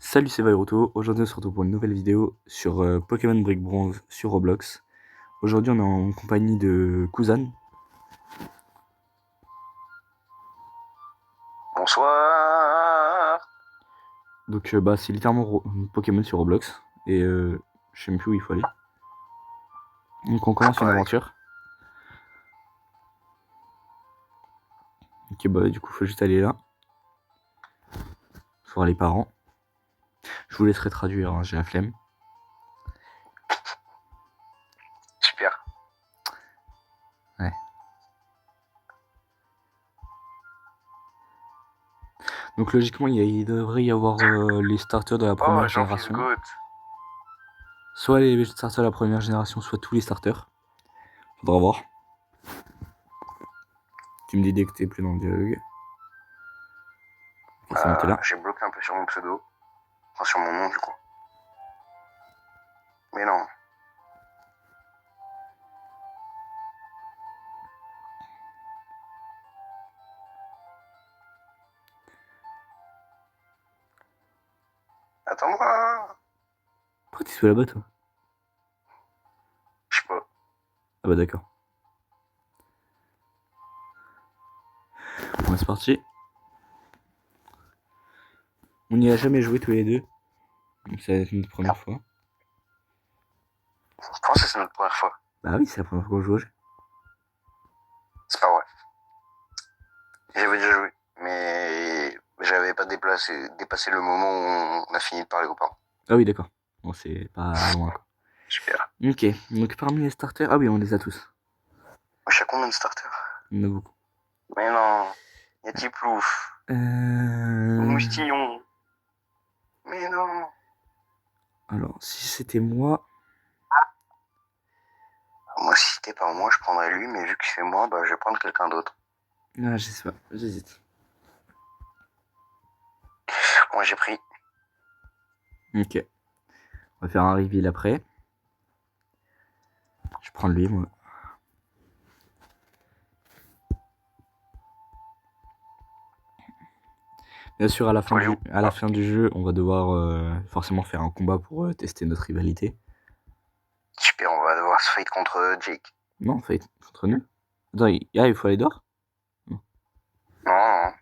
Salut, c'est Vairuto. Aujourd'hui, on se retrouve pour une nouvelle vidéo sur Pokémon Brick Bronze sur Roblox. Aujourd'hui, on est en compagnie de Kuzan. Bonsoir. Donc, c'est littéralement Pokémon sur Roblox. Et je sais même plus où il faut aller. Donc, on commence une Ouais. aventure. Ok, bah, du coup, faut juste aller là. Faut voir les parents. Je vous laisserai traduire, hein, j'ai la flemme. Super. Ouais. Donc, logiquement, il devrait y avoir les starters de la première Oh, Jean-Fils génération. Goat. Soit les starters de la première génération, soit tous les starters. Faudra voir. Tu me dis dès que t'es plus dans le dialogue. Ok, c'est bon, t'es là. J'ai bloqué un peu sur mon pseudo. Enfin, sur mon nom, du coup. Mais non. Attends-moi. Pourquoi t'es sous là-bas, toi? Je sais pas. Ah bah d'accord. Bon, c'est parti. On n'y a jamais joué tous les deux. Donc ça va être notre première fois. Comment ça, c'est notre première fois? Bah oui, c'est la première fois qu'on joue au jeu. C'est pas vrai. J'avais déjà joué. Mais j'avais pas dépassé le moment où on a fini de parler aux parents. Ah oui, d'accord. Bon, c'est pas loin, quoi. Super. Ok, donc parmi les starters... Ah oui, on les a tous. Moi, je sais combien de starters? Il y en a beaucoup. Mais non. Y'a Tiplouf. Moustillon. Mais non. Alors, si c'était moi... Moi, si c'était pas moi, je prendrais lui, mais vu que c'est moi, bah, je vais prendre quelqu'un d'autre. Ah, je sais pas, j'hésite. Moi, j'ai pris. Ok. On va faire un reveal après. Je prends lui, moi. Bien sûr, à la fin du jeu, on va devoir forcément faire un combat pour tester notre rivalité. Super, on va devoir se fight contre Jake. Non, fait contre nous. Attends, il faut aller dehors. Non, non.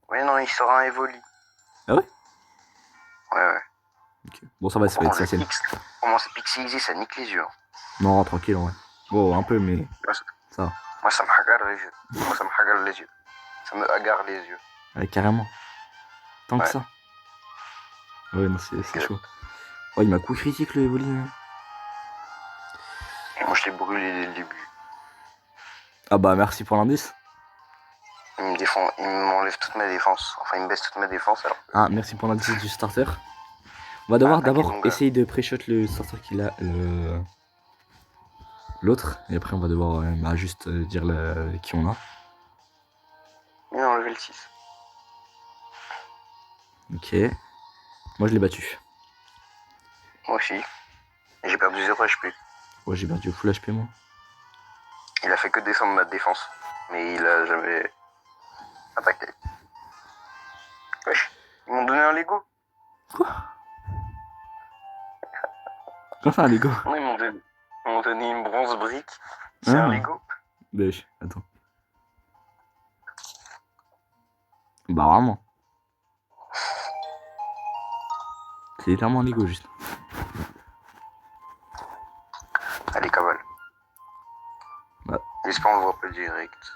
Oui, non, il sera un Evoli. Ah ouais. Ouais. Ok. Bon, ça va, c'est pas être facile. Comment c'est pixelisé, ça nique les yeux. Non, tranquille, en vrai. Bon, un peu, mais ça va. Moi, ça me hagarde les yeux. Moi, ça me hagarde les yeux. Ça me hagarde les yeux. Ouais, carrément. Tant que Ouais. ça. Ouais, non, c'est chaud. Oh, il m'a coup critique le Evoli. Hein. Et moi, je l'ai brûlé dès le début. Ah bah, merci pour l'indice. Il me défend, il m'enlève toute ma défense. Enfin, il me baisse toute ma défense alors. Ah, merci pour l'indice du starter. On va devoir d'abord mon gars. essayer de pré-shot le starter qu'il a, l'autre. Et après, on va devoir juste dire qui on a. Il m'a enlevé le 6. Ok. Moi, je l'ai battu. Moi aussi. Et j'ai perdu 0 HP. Ouais, j'ai perdu full HP, moi. Il a fait que descendre ma défense. Mais il a jamais attaqué. Wesh. Ils m'ont donné un Lego. Quoi? Comment ça, un Lego? Non, ils m'ont donné une bronze brique. C'est un Ah. Lego. Bah, attends. Bah, vraiment. C'est littéralement un Lego, juste. Allez, cavale. Bah. J'espère qu'on le voit pas direct.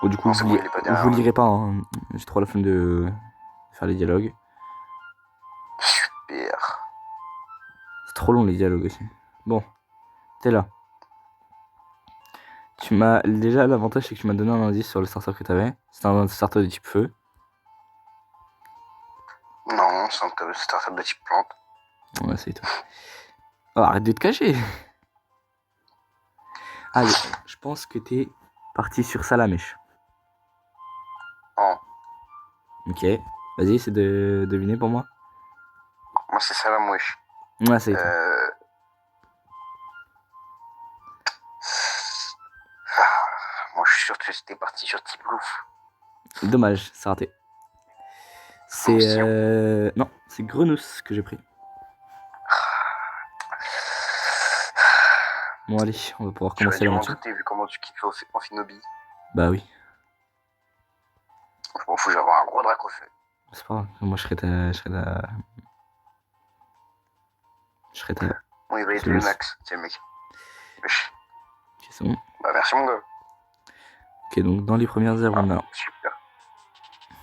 Bon, du coup, Non, c'est bon, il est pas derrière. vous lirez pas, hein. J'ai trop la flemme de faire les dialogues. Super. C'est trop long les dialogues aussi. Bon, t'es là. Tu m'as déjà l'avantage c'est que tu m'as donné un indice sur le starter que t'avais. C'était un starter de type feu. Non, c'est un startup de type plante. Ouais, c'est tout. Oh, arrête de te cacher. Allez, je pense que t'es parti sur Salamèche. Oh. Ok, vas-y, c'est de deviner pour moi. Moi, c'est ça la mouche. Ouais, c'est tout. Moi, je suis sûr que c'était parti sur type louf. Dommage, c'est raté. C'est non, c'est Grenousse que j'ai pris. Bon allez, on va pouvoir J'aurais commencer dû m'en l'aventure. douter vu comment tu kiffes Amphinobi. Bah oui, Je m'en fous, je vais avoir un gros drac au feu. c'est pas grave. Moi je serai ta. Bon, il va être le max, c'est le mec. Wesh. Ok, c'est bon. Bah merci mon gars. Ok, donc dans les premières heures, on a. Super.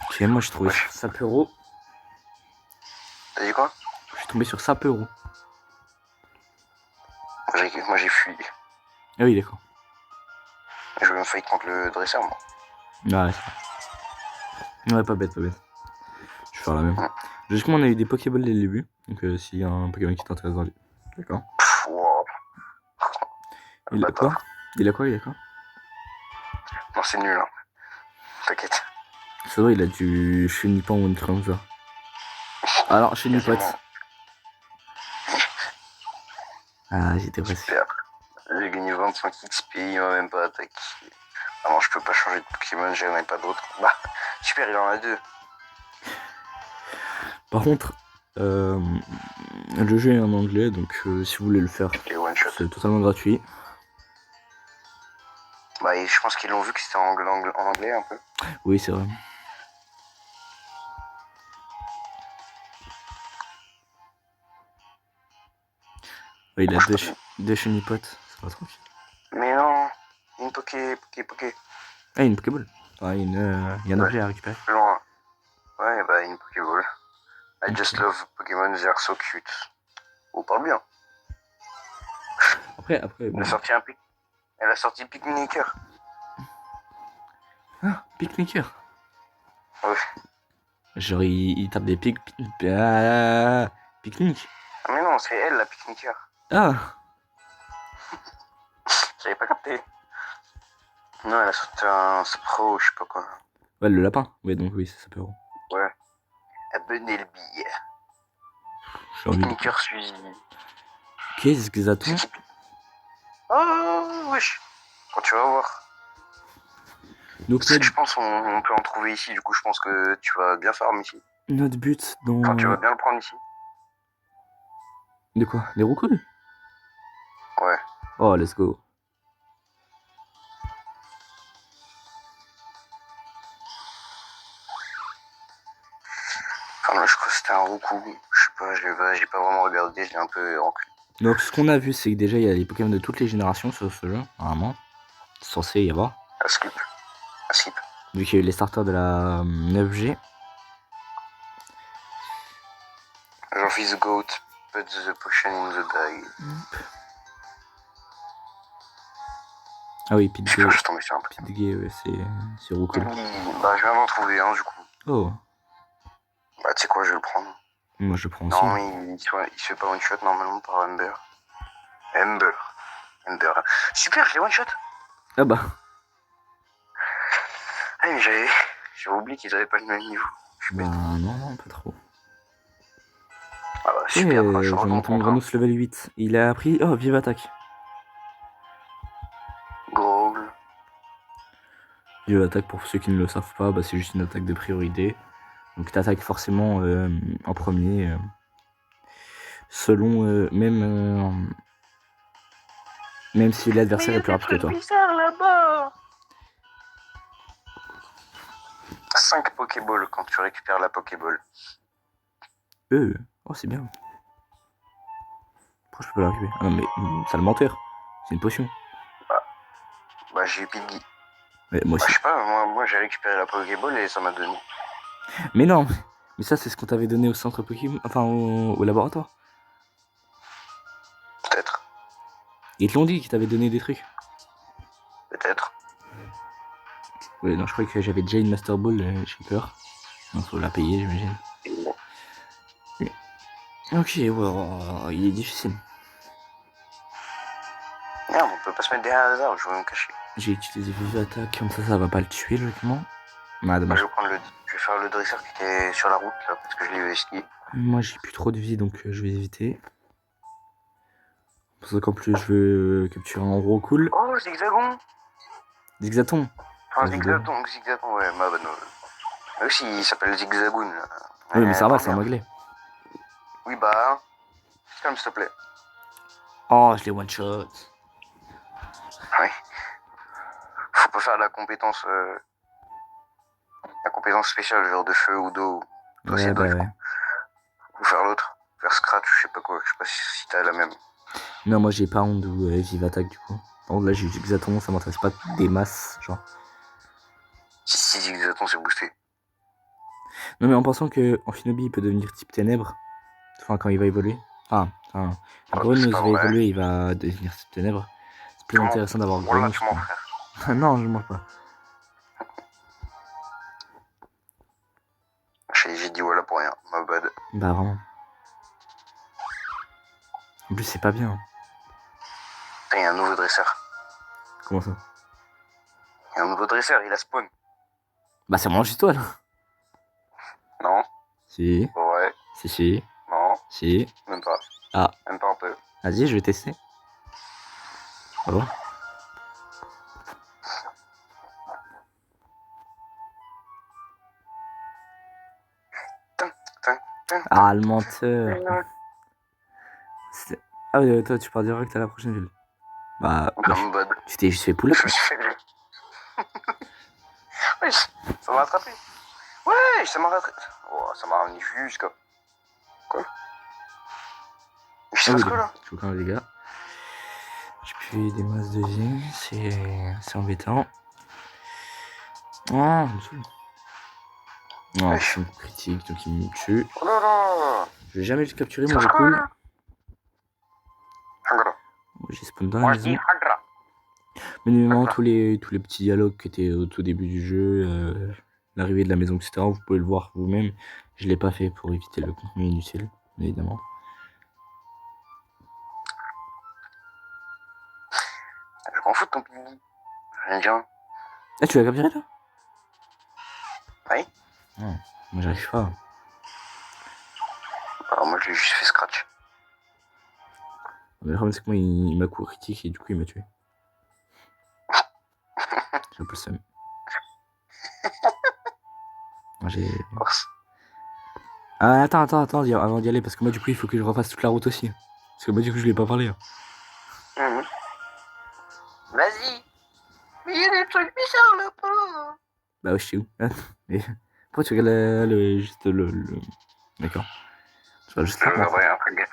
Ok, moi j'ai trouvé sur Sapero. T'as dit quoi? Je suis tombé sur Sapero. Moi j'ai fui. Ah oui, d'accord. Je vais me fight contre le dresseur, moi. Ah ouais, c'est ouais, pas bête, pas bête. Je vais faire la même. Logiquement, on a eu des Pokéballs dès le début. Donc s'il y a un Pokémon qui t'intéresse dans les. D'accord. Wow. Il a quoi? Il a quoi? Non, c'est nul, hein. T'inquiète. C'est vrai, il a du Chenipan ou une truc comme ça. Alors, Chenipote. Ah, j'étais presque. Super. J'ai gagné 25 XP, il m'a même pas attaqué. Ah non, je peux pas changer de Pokémon, j'en ai pas d'autres. Bah, super, il en a 2. Par contre, le jeu est en anglais, donc si vous voulez le faire, c'est totalement gratuit. Bah, et je pense qu'ils l'ont vu que c'était en anglais un peu. Oui, c'est vrai. Ouais, il a deux Chenipotes, ça va tranquille. Mais non, une Poké. Ah, une Pokéball. Ah, il y a un objet à récupérer. Loin. Ouais, bah, une Pokéball. I just love Pokémon, they are so cute. Oh, parle bien. Après. Elle a sorti un pic. Elle a sorti Picnicker. Ah, Picnicker. Ouais. Genre, il tape des pique-nique. Ah, mais non, c'est elle, la Picnicker. Ah. J'avais pas capté. Non, elle a sorti un Spro, je sais pas quoi. Ouais, le lapin. Ouais, donc oui, ça peut. Ouais. Abonnez le billet. J'ai envie de. Picnicker suivi. Qu'est-ce que ça tombe? Oh, wesh. Quand tu vas voir. Donc, je pense qu'on peut en trouver ici, du coup, je pense que tu vas bien farm ici. Notre but dans. Enfin, tu vas bien le prendre ici. De quoi? Des roucoules? Ouais. Oh, let's go. Enfin, là, je crois que c'était un roucou. Je sais pas, j'ai pas vraiment regardé, je l'ai un peu reculé. Donc, ce qu'on a vu, c'est que déjà, il y a des Pokémon de toutes les générations sur ce jeu, normalement. C'est censé y avoir. À skip. Vu qu'il y a eu les starters de la 9G. J'en fais the goat, put the potion in the bag. Ah oui, Pidgey. Je suis tombé sur un peu. Pidgey, ouais, c'est roucoule. Bah, je viens d'en trouver un, du coup. Oh. Bah, tu sais quoi, je vais le prendre. Moi, je le prends aussi. Non, il se fait pas one shot normalement par Ember. Super, je l'ai one shot. Ah bah. Ah, mais j'avais oublié qu'ils avaient pas le même niveau. Bah, non, pas trop. Ah bah, super, je remonte mon Grenousse level 8. Il a appris. Oh, vive attaque. Growl. Vive attaque, pour ceux qui ne le savent pas, bah, c'est juste une attaque de priorité. Donc, t'attaques forcément en premier. Selon. Même si l'adversaire est plus rapide que toi. Bizarre là-bas. 5 Pokéballs quand tu récupères la Pokéball. Oh, c'est bien. Pourquoi je peux la récupérer? Ah non, mais sale menteur. C'est une potion. Bah, j'ai eu Pidgey. Mais moi aussi. Je sais pas, moi j'ai récupéré la Pokéball et ça m'a donné. Mais non. Mais ça, c'est ce qu'on t'avait donné au centre Pokémon. Enfin, au laboratoire. Peut-être. Ils te l'ont dit qu'ils t'avaient donné des trucs. Peut-être. Ouais, non, je croyais que j'avais déjà une Master Ball, j'ai peur. Donc faut la payer, j'imagine. Ok, ouais, il est difficile. Merde, on peut pas se mettre derrière un hasard, je vais me cacher. J'ai utilisé Vive Attaque, comme ça va pas le tuer, logiquement. Ah, dommage. Je vais faire le dresseur qui était sur la route, là, parce que je l'ai vu skier. Moi, j'ai plus trop de vie, donc je vais éviter. Pour ça qu'en plus, je veux capturer un gros cool. Oh, Zigzagon. Zigzaton. Enfin, Zigzaton, ouais, ma bonne. Eux aussi, il s'appelle Zigzagoon, là. Oui, mais ça va, parle c'est en bien. anglais. Oui, bah. Calme, s'il te plaît. Oh, je l'ai one shot. Oui. Faut pas faire la compétence spéciale, genre de feu ou d'eau. Toi, Ouais, c'est d'eau, bah du ouais. coup. Ou faire l'autre. Faire scratch, je sais pas quoi. Je sais pas si t'as la même. Non, moi j'ai pas honte ou Vive Attack du coup. Par contre, là j'ai eu Zigzaton, ça m'intéresse pas des masses, genre. Si exactement, c'est boosté. Non, mais en pensant que Amphinobi il peut devenir type ténèbres, enfin quand il va évoluer. Enfin, quand Grenos va Ouais. évoluer, il va devenir type ténèbres. C'est plus intéressant d'avoir Voilà, Grenos, tu je mens, crois. frère. Non, je mens pas. J'ai dit voilà pour rien. Ma bad. Bah vraiment. En plus, c'est pas bien. Putain, il y a un nouveau dresseur. Comment ça? Il y a un nouveau dresseur, il a spawn. Bah c'est moi chez toi là. Non. Si, Ouais. si, Non. si. Même pas. Ah, Même pas un peu. vas-y, je vais tester. Oh. Ah, le menteur. Ah, toi, tu pars direct à la prochaine ville. Bah, Comme bad. tu t'es juste fait poulet. Je me suis fait le. Ouais, ça m'a rattrapé. Ouais, ça m'a rattrapé. Oh, ça m'a ramené jusqu'à. Quoi? Il se Ah oui, passe quoi là? je vous les gars. J'ai plus des masses de vie, c'est embêtant. Ah, il me saoule. Non, Wesh. c'est une critique, donc il me tue. Oh là là. Je vais jamais le capturer, Il se mon passe quoi recool. là? Hagra. J'ai spawn dans la Moi je dis maison. Hagra. Mais évidemment, D'accord. tous les petits dialogues qui étaient au tout début du jeu, l'arrivée de la maison, etc., vous pouvez le voir vous-même. Je l'ai pas fait pour éviter le contenu inutile, évidemment. Je m'en fous de ton pipi. Rien dire. Ah, tu l'as capturé là? Oui. Non, moi j'arrive pas. Alors moi je l'ai juste fait scratch. Mais le problème, c'est que moi, il m'a coup critique et du coup, il m'a tué. J'ai un peu le seum. J'ai. Force. Ah, attends, avant d'y aller, parce que moi, du coup, il faut que je refasse toute la route aussi. Parce que moi, du coup, je lui ai pas parlé. Hein. Vas-y. Mais il y a des trucs bizarres là-bas. Bah, ouais, je sais où. Et pourquoi tu regardes juste le. D'accord. Tu vas juste là. Je regarde un peu gaffe.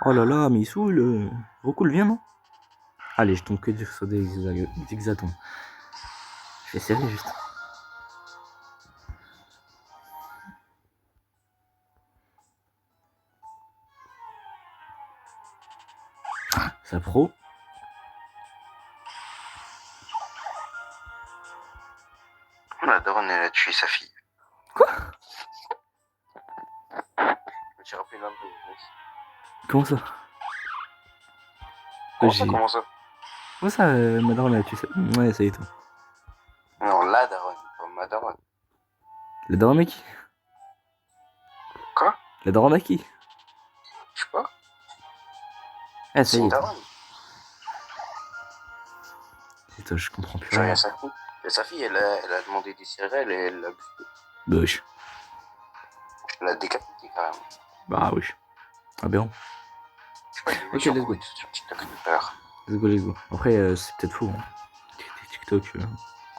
Oh là là, mais il saoule. Recool, viens, non? Allez, je tombe que sur des hexatons. Je vais serrer juste. Ça pro. La daronne elle a tué sa fille. Quoi? Je me suis rappelé d'un peu. Comment ça? Comment ça? Comment ça, madame, là, tu sais? Ouais, ça y est, toi. Non, la daronne, pas ma daronne. La daronne à qui? Quoi? La daronne à qui? Je sais pas. Ah, ça C'est y une est, toi. daronne. C'est toi, je comprends plus Tu rien. regardes sa fille. Et sa fille, elle a demandé des céréales et elle l'a buffé. Bah, wesh. Elle l'a décapité carrément. Bah, wesh. Ah, bien. Je sais pas, j'ai vu Ok, sur let's go. TikTok tout à l'heure. Let's go. Après, c'est peut-être faux. Hein. TikTok.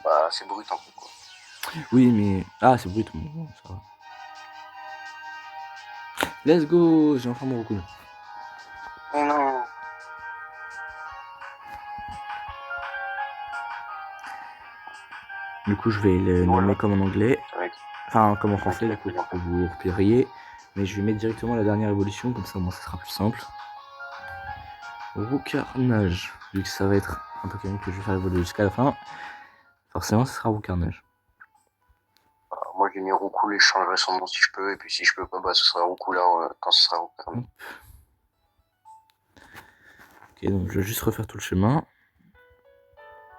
Bah, c'est brut un peu quoi. Oui, mais. Ah, c'est brut, bon, ça va. Let's go, j'ai enfin mon recours. Mais non. Du coup, je vais le nommer comme en anglais. Avec. Enfin, comme en français, du coup, pour que vous repériez. Mais je vais mettre directement la dernière évolution, comme ça, moi, ça sera plus simple. Roucarnage. Vu que ça va être un Pokémon que je vais faire évoluer jusqu'à la fin, forcément, ce sera Roucarnage. Moi, j'ai mis Roucoule et je changerai son nom si je peux. Et puis si je peux pas, bah, ce sera Roucoulard quand ce sera Roucoulard. Ok, donc je vais juste refaire tout le chemin.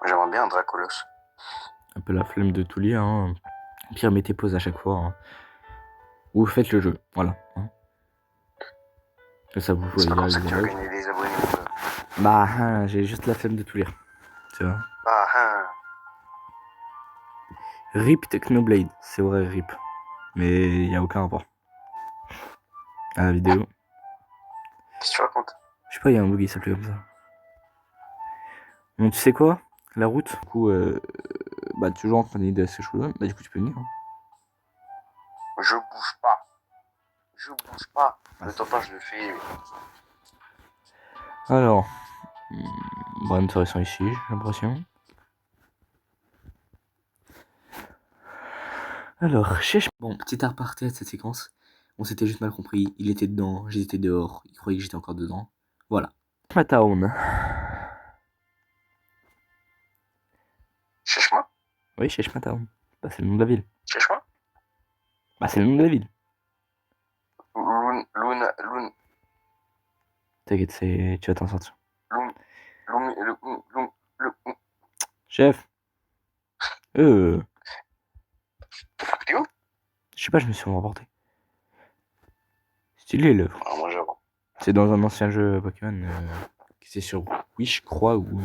J'aimerais bien un Dracolos. Un peu la flemme de tout lire. Hein. Pire, mettez pause à chaque fois. Hein. Ou faites le jeu. Voilà. Hein. Ça vous C'est voyez pas comme là ça les que tu vas images. gagner des abonnés. Bah, j'ai juste la flemme de tout lire. Tu vois. Ah, hein. RIP Technoblade, c'est vrai, RIP. Mais il n'y a aucun rapport. À la vidéo. Qu'est-ce que tu racontes? Je sais pas, il y a un bug qui s'appelait comme ça. Bon, tu sais quoi? La route, du coup, bah, toujours en train d'aider à ces choses. Bah, du coup, tu peux venir. Hein. Je bouge pas. Je bouge pas. Ah, Le temps, je le fais. Alors, bonne intéressant ici, j'ai l'impression. Alors, bon, petit aparté à cette séquence. On s'était juste mal compris. Il était dedans, j'étais dehors. Il croyait que j'étais encore dedans. Voilà. Matown. Cherche-moi. Oui, Cheshmatown. Bah, c'est le nom de la ville. Cherche-moi. Bah, c'est le nom de la ville. Loun. T'inquiète, tu vas t'en sortir. Loun. Chef. T'es où? Je sais pas, je me suis remporté. Stylé l'œuvre. Ah, moi, j'avoue. C'est dans un ancien jeu Pokémon qui c'est sur Wii, je crois, ou.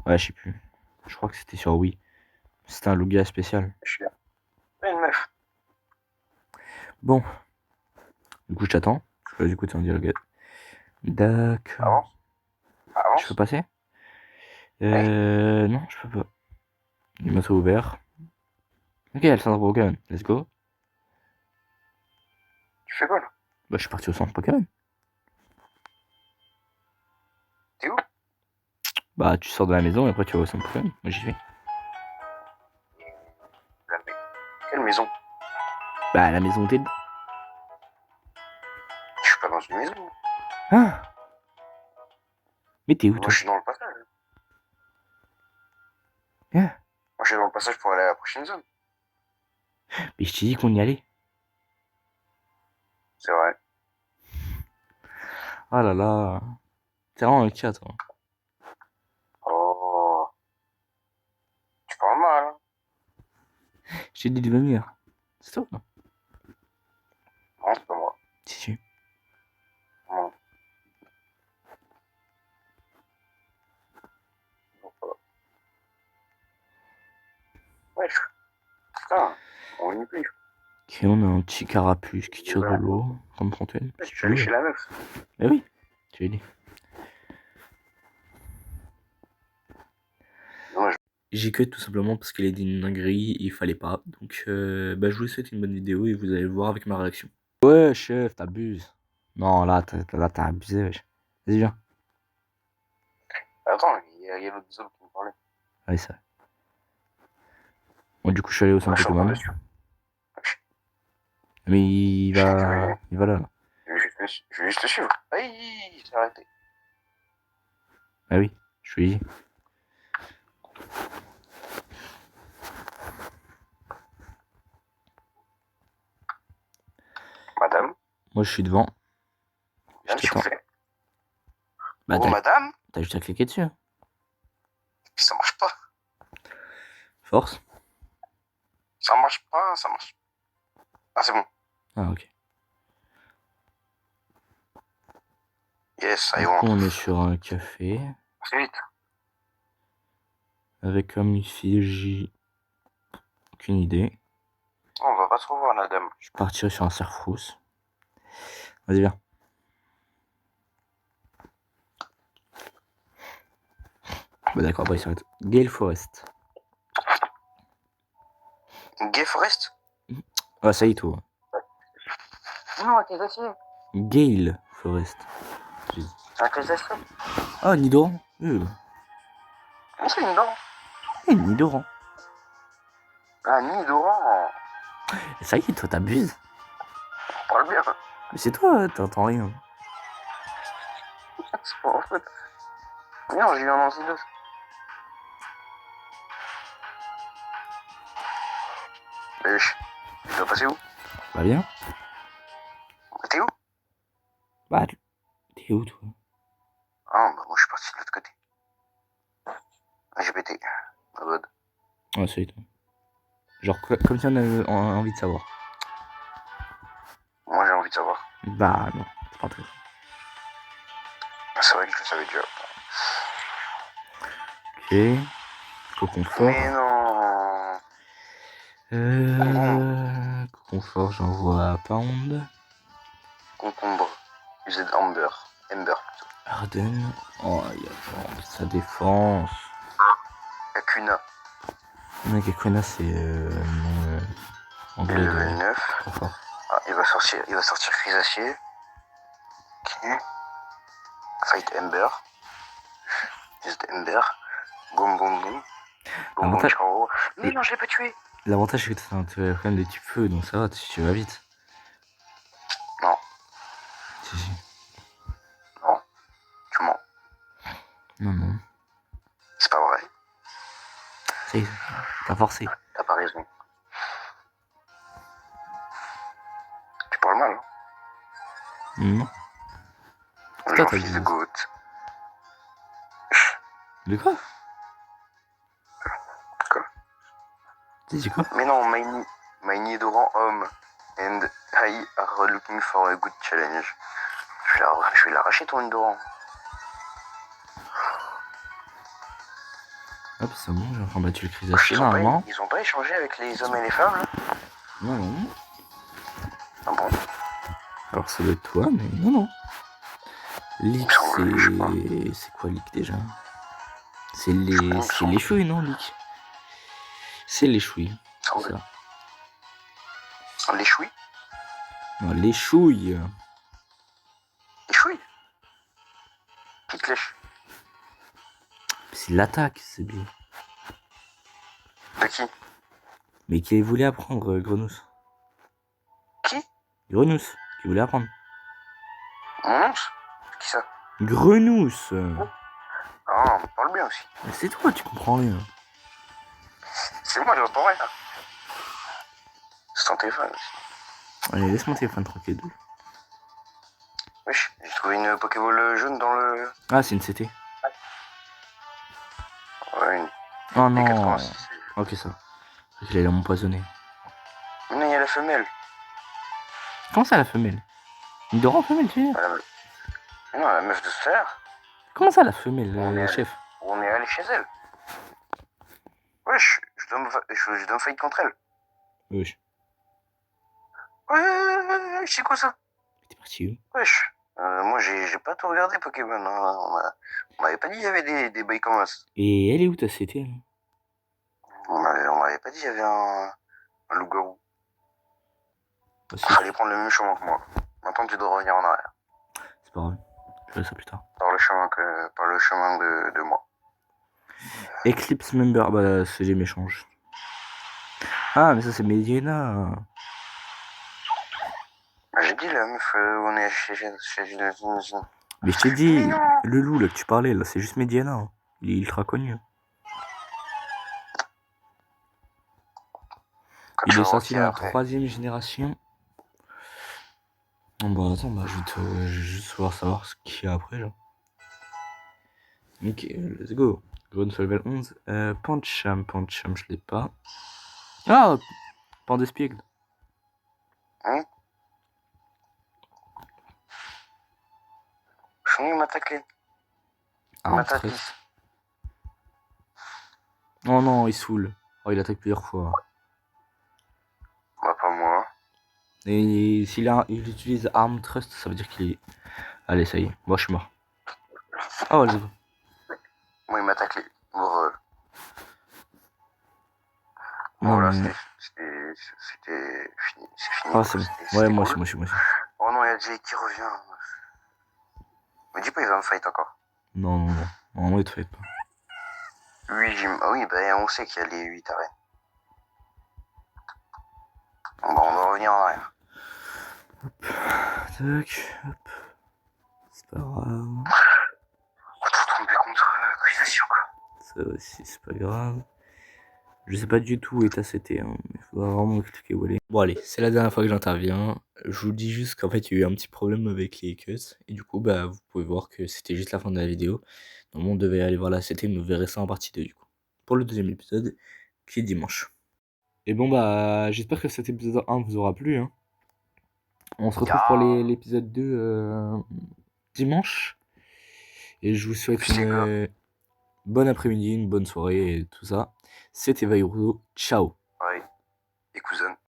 Ouais, je sais plus. Je crois que c'était sur Wii. C'était un Lugia spécial. Je suis là. Une meuf. Bon. Du coup, je t'attends. Du coup, tu en dialogue. D'accord. Avance. Je peux passer Non, je peux pas. Les motos ouvert. Ok, le centre Pokémon. Let's go. Tu fais quoi, là? Bah, je suis parti au centre Pokémon. T'es où? Bah, tu sors de la maison et après tu vas au centre Pokémon. Moi, j'y vais. Quelle maison? Bah, la maison où t'es. Je suis pas dans une maison. Ah. Mais t'es où, Moi, toi? je suis dans le passage. Ah. Moi, je suis dans le passage pour aller à la prochaine zone. Mais je t'ai dit qu'on y allait. C'est vrai. Oh là là. T'es vraiment un chat, toi. Oh. Tu parles mal, hein? Je t'ai dit de venir. C'est toi, non? Non, c'est pas moi. Si. Non. Non, pas. Wesh. Putain, on y plus. Ok, on a un petit carapuce qui tire de l'eau. Comme Fontaine. Je suis allé chez la meuf. Eh oui, tu l'as dit. Non, J'ai cut tout simplement parce qu'il a dit une dinguerie et il fallait pas. Donc, bah, je vous souhaite une bonne vidéo et vous allez le voir avec ma réaction. Ouais, chef, t'abuses. Non, là, t'as abusé, wesh. Vas-y, viens. Attends, il y a l'autre zone qui me parlait. Allez, ça. Bon, du coup, je suis allé au Là, centre je suis en train Pokémon. de suivre. Mais il Je suis va. curieux. Il va là. Je vais juste te suivre. Aïe, il s'est arrêté. Ah oui, je suis ici. Madame, Moi, je suis devant. viens Je s'il vous t'attends. plaît. Bah, Oh, madame, t'as juste à cliquer dessus. Hein. ça marche pas. Force. Ça marche pas, ça marche. Ah, c'est bon. Ah, ok. Yes, ça y Du est, coup, on est sur un café. c'est vite. Avec comme effigie. Aucune idée. On va pas trop voir la dame. Je partirai sur un cerf-rousse. Vas-y, viens. Bah, d'accord, bah, il s'arrête. Gale Forest. Gay Forest? Ah, ça y est, toi. Non, t'es assis. Gale Forest. T'es assis. Ah, Nidoran. Mais c'est une dent. Nidoran. Ah, Nidoran. Ça y est, toi, t'abuses. On parle bien. Mais c'est toi, t'entends rien. C'est pas en fait. Non, j'ai eu un antidote. Wesh, tu dois passer où? Bah, viens. T'es où? Bah, t'es où, toi? Ah, bah moi je suis parti de l'autre côté. Ah, j'ai pété. Ma bonne. Ah, ça y est, toi. Genre, comme si on avait envie de savoir. Moi j'ai envie de savoir. Bah, non, c'est pas très. C'est vrai que je le savais déjà. Ok. Coconfort. Mais non. Coconfort, j'envoie Pound. Concombre. UZ Amber. Ember plutôt. Arden. Oh, il y a Pound. Sa défense. Kakuna. Mec, Akuna, c'est nom anglais de Level 9. Coconfort. Ah, il va sortir Chrysacier. Ok. Fight Ember. Juste Ember. Boum boum boum. Boum boum ciao. Mais non, je l'ai pas tué. L'avantage, c'est que t'as quand même des types feu, donc ça va, tu vas vite. Non. Si, si. Non. Tu mens. Non. C'est pas vrai. Si, t'as forcé. T'as pas raison. Tu parles mal, hein. Non. Genre Toi, t'as fils de dit. goat. De quoi? Quoi? Tu dis quoi? Mais non, my need rang homme. And I are looking for a good challenge. Je vais l'arracher ton Indorant. Hop, c'est bon, j'ai enfin battu le Chrysacier Ils normalement. ont pas échangé avec les hommes et les femmes là? Non. Ah bon? Alors ça doit être toi, mais non. Leak, c'est quoi Leak déjà? C'est les chouilles, non, Leak? C'est les chouilles. C'est ça. Les chouilles? Non, les chouilles. Les chouilles? Petite lèche. C'est l'attaque, c'est bien. De qui? Mais qui voulait apprendre Grenousse? Qui? Grenousse, qui voulait apprendre. Mon once? Qui ça? Grenousse. Ah, on parle bien aussi. C'est toi, tu comprends rien. C'est moi, j'entends rien. C'est ton téléphone aussi. Allez, laisse mon téléphone tranquille. Wesh, j'ai trouvé une Pokéball jaune dans le... Ah, c'est une CT. Ouais, une... Oh non. 86. Ok, ça. Je l'ai empoisonné. Mais non, il y a la femelle. Comment ça, la femelle? Une Doran femelle, tu veux dire? Non, la meuf de tout à l'heure. Comment ça, la femelle, chef? On est allé chez elle. Wesh, je dois me fight contre elle. Wesh. Ouais, c'est quoi ça? T'es parti où? Wesh. Moi, j'ai pas tout regardé Pokémon. Hein. On m'avait pas dit qu'il y avait des bails comme ça. Et elle est où ta CT là? On m'avait pas dit qu'il y avait un loup-garou. Il fallait prendre le même chemin que moi. Maintenant, tu dois revenir en arrière. C'est pas grave. Je ferai ça plus tard. Par le chemin de moi. Eclipse Member. Bah, c'est les méchanges. Ah, mais ça, c'est Mediana. J'ai dit la meuf, on est chez... Mais je t'ai dit, le loup là que tu parlais, là, c'est juste Mediana. Hein. Il est ultra connu. Il est sorti dans la 3ème génération. Bon, attends, bah, je vais juste savoir ce qu'il y a après, genre. Ok, let's go. Grounce level 11. Pancham, je l'ai pas. Ah, Pandespiegel. Hein? Il m'a taclé. Oh non, il saoule. Oh, il attaque plusieurs fois. Bah, pas moi. Et s'il utilise Arm Trust, ça veut dire qu'il est... Allez, ça y est. Moi, je suis mort. Oh, let's go. Moi, il m'a taclé. Voilà, c'était fini. C'est fini. Ah, c'est bon. Ouais, moi aussi. Oh non, il y a Jay qui revient. Me dis pas, il va me fight encore. Non. Normalement, il te fight pas. 8 gyms. Ah oui, bah, on sait qu'il y a les 8 arènes. Bon, on va revenir en arrière. Tac, hop. C'est pas grave. On va tomber contre Chrysacier, quoi. Ça aussi, c'est pas grave. Je sais pas du tout où est ta CT, hein, mais il faudra vraiment expliquer où elle est. Bon allez, c'est la dernière fois que j'interviens. Je vous dis juste qu'en fait il y a eu un petit problème avec les cuts. Et du coup bah vous pouvez voir que c'était juste la fin de la vidéo. Normalement on devait aller voir la CT, mais vous verrez ça en partie 2 du coup. Pour le 2ème épisode, qui est dimanche. Et bon bah j'espère que cet épisode 1 vous aura plu. Hein. On se retrouve pour l'épisode 2 dimanche. Et je vous souhaite Puis les gars. une bonne après-midi, une bonne soirée et tout ça. C'était Vairudo. Ciao. Ouais. Et cousin.